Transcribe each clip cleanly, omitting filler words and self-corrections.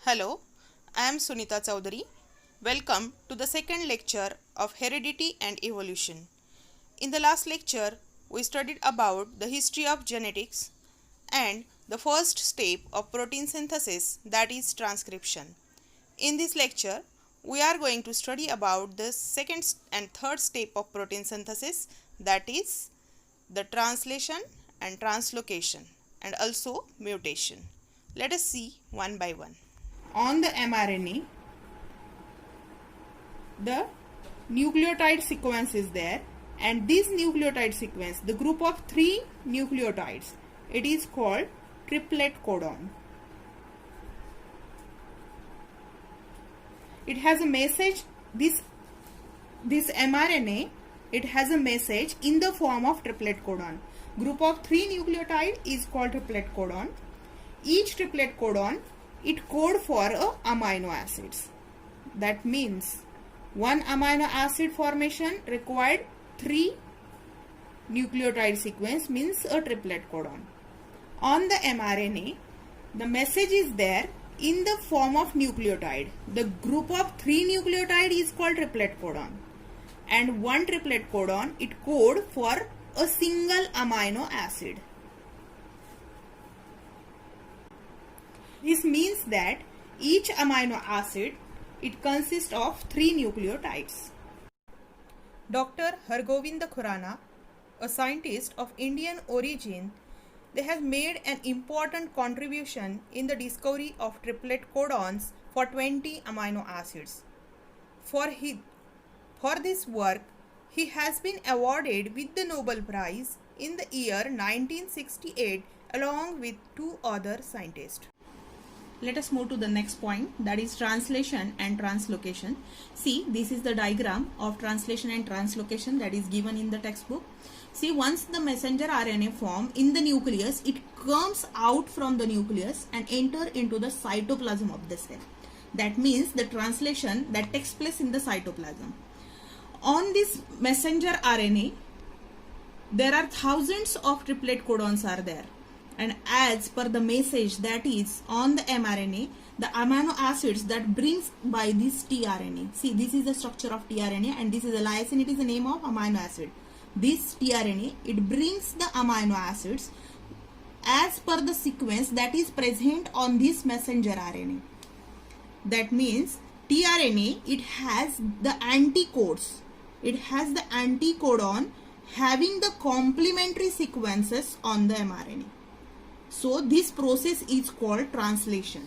Hello, I am Sunita Chaudhary. Welcome to the second lecture of Heredity and Evolution. In the last lecture, we studied about the history of genetics and the first step of protein synthesis, that is transcription. In this lecture, we are going to study about the second and third step of protein synthesis, that is the translation and translocation and also mutation. Let us see one by one. On the mRNA, the nucleotide sequence is there, and this nucleotide sequence, the group of 3 nucleotides, it is called triplet codon. It has a message, this mRNA, it has a message in the form of triplet codon. Group of 3 nucleotide is called triplet codon. Each triplet codon, it code for amino acids. That means one amino acid formation required 3 nucleotide sequence, means a triplet codon. On the mRNA, the message is there in the form of nucleotide. The group of 3 nucleotide is called triplet codon, and one triplet codon, it code for a single amino acid. This means that each amino acid, it consists of 3 nucleotides. Dr. Hargovind Khurana, a scientist of Indian origin, they have made an important contribution in the discovery of triplet codons for 20 amino acids. For this work, he has been awarded with the Nobel Prize in the year 1968 along with 2 other scientists. Let us move to the next point, that is translation and translocation. See, this is the diagram of translation and translocation that is given in the textbook. See, once the messenger RNA form in the nucleus, it comes out from the nucleus and enter into the cytoplasm of the cell. That means the translation that takes place in the cytoplasm. On this messenger RNA, there are thousands of triplet codons are there. And as per the message that is on the mRNA, the amino acids that brings by this tRNA. See, this is the structure of tRNA and this is a lysine, it is the name of amino acid. This tRNA, it brings the amino acids as per the sequence that is present on this messenger RNA. That means tRNA, it has the anticodes. It has the anticodon having the complementary sequences on the mRNA. So this process is called translation.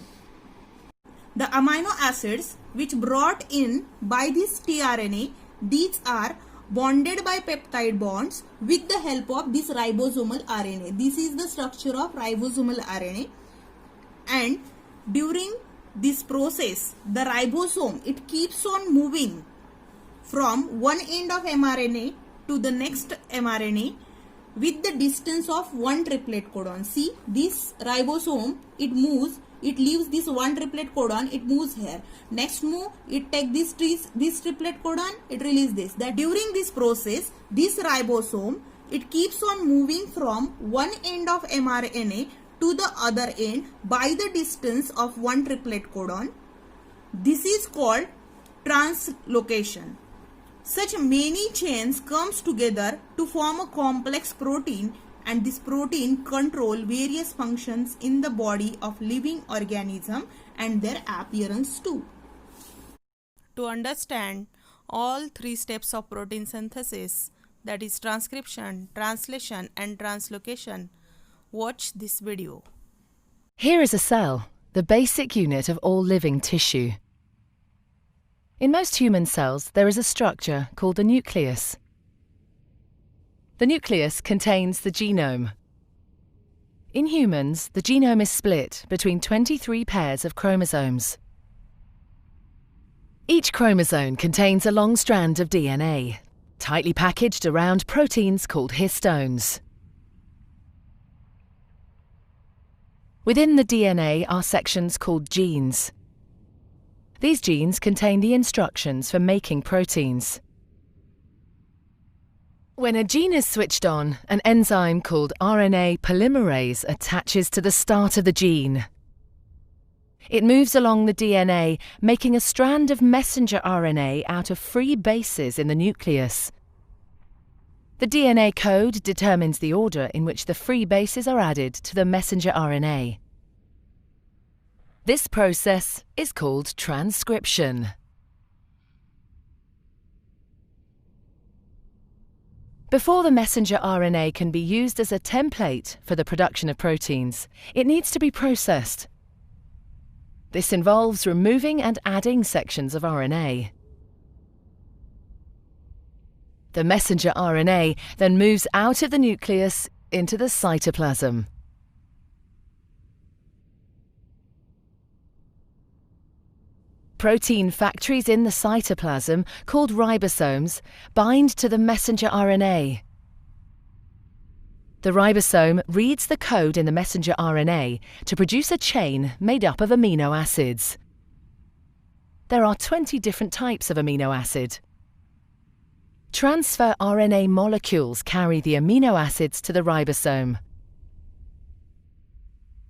The amino acids which brought in by this tRNA, these are bonded by peptide bonds with the help of this ribosomal RNA. This is the structure of ribosomal RNA, and during this process, the ribosome, it keeps on moving from one end of mRNA to the next mRNA with the distance of one triplet codon. See, this ribosome, it moves, it leaves this one triplet codon, it moves here. Next move, it take this triplet codon, it release this. That during this process, this ribosome, it keeps on moving from one end of mRNA to the other end by the distance of one triplet codon. This is called translocation. Such many chains comes together to form a complex protein, and this protein control various functions in the body of living organism and their appearance too. To understand all 3 steps of protein synthesis, that is transcription, translation and translocation, watch this video. Here is a cell, the basic unit of all living tissue. In most human cells, there is a structure called the nucleus. The nucleus contains the genome. In humans, the genome is split between 23 pairs of chromosomes. Each chromosome contains a long strand of DNA, tightly packaged around proteins called histones. Within the DNA are sections called genes. These genes contain the instructions for making proteins. When a gene is switched on, an enzyme called RNA polymerase attaches to the start of the gene. It moves along the DNA, making a strand of messenger RNA out of free bases in the nucleus. The DNA code determines the order in which the free bases are added to the messenger RNA. This process is called transcription. Before the messenger RNA can be used as a template for the production of proteins, it needs to be processed. This involves removing and adding sections of RNA. The messenger RNA then moves out of the nucleus into the cytoplasm. Protein factories in the cytoplasm, called ribosomes, bind to the messenger RNA. The ribosome reads the code in the messenger RNA to produce a chain made up of amino acids. There are 20 different types of amino acid. Transfer RNA molecules carry the amino acids to the ribosome.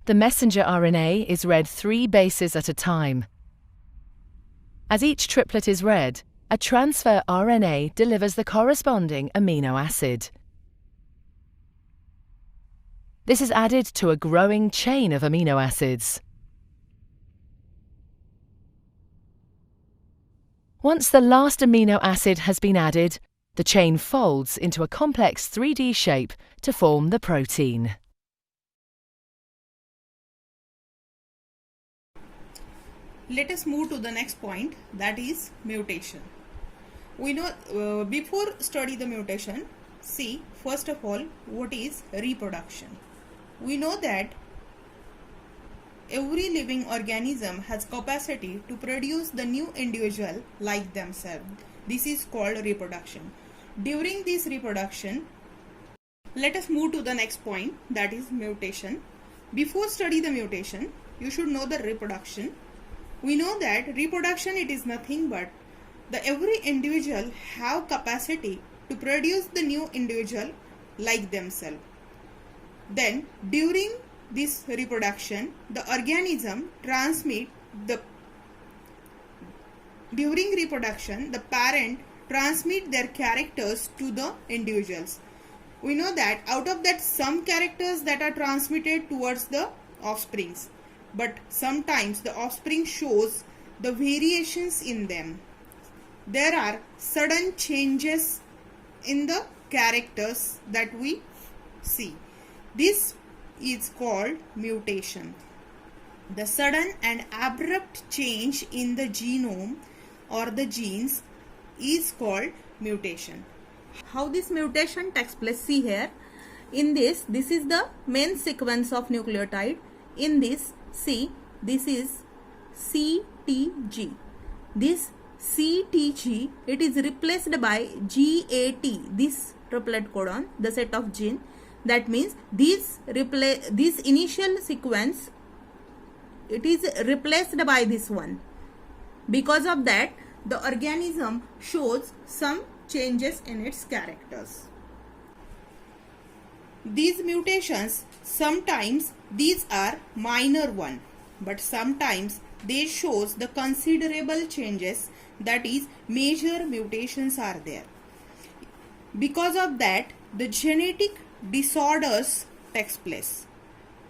The messenger RNA is read 3 bases at a time. As each triplet is read, a transfer RNA delivers the corresponding amino acid. This is added to a growing chain of amino acids. Once the last amino acid has been added, the chain folds into a complex 3D shape to form the protein. Let us move to the next point, that is mutation. We know before study the mutation, see first of all what is reproduction. We know that every living organism has capacity to produce the new individual like themselves. This is called reproduction. During this reproduction, let us move to the next point, that is mutation. Before study the mutation, you should know the reproduction. We know that reproduction, it is nothing but every individual have capacity to produce the new individual like themselves. Then during this reproduction, the organism transmit during reproduction, the parent transmit their characters to the individuals. We know that out of that some characters that are transmitted towards the offsprings, but sometimes the offspring shows the variations in them. There are sudden changes in the characters that we see. This is called mutation. The sudden and abrupt change in the genome or the genes is called mutation. How this mutation takes place? See here. In this is the main sequence of nucleotide. In this, see, this is CTG. This CTG, it is replaced by GAT, this triplet codon, the set of gene. That means this initial sequence, it is replaced by this one. Because of that, the organism shows some changes in its characters. These mutations, sometimes these are minor one, but sometimes they shows the considerable changes, that is major mutations are there. Because of that, the genetic disorders takes place.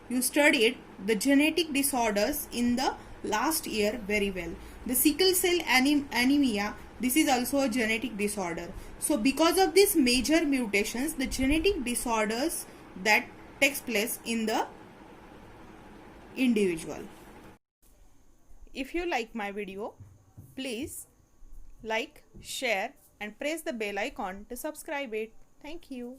You studied the genetic disorders in the last year very well. The sickle cell anemia, this is also a genetic disorder. So because of these major mutations, the genetic disorders that takes place in the individual. If you like my video, please like, share and press the bell icon to subscribe it. Thank you.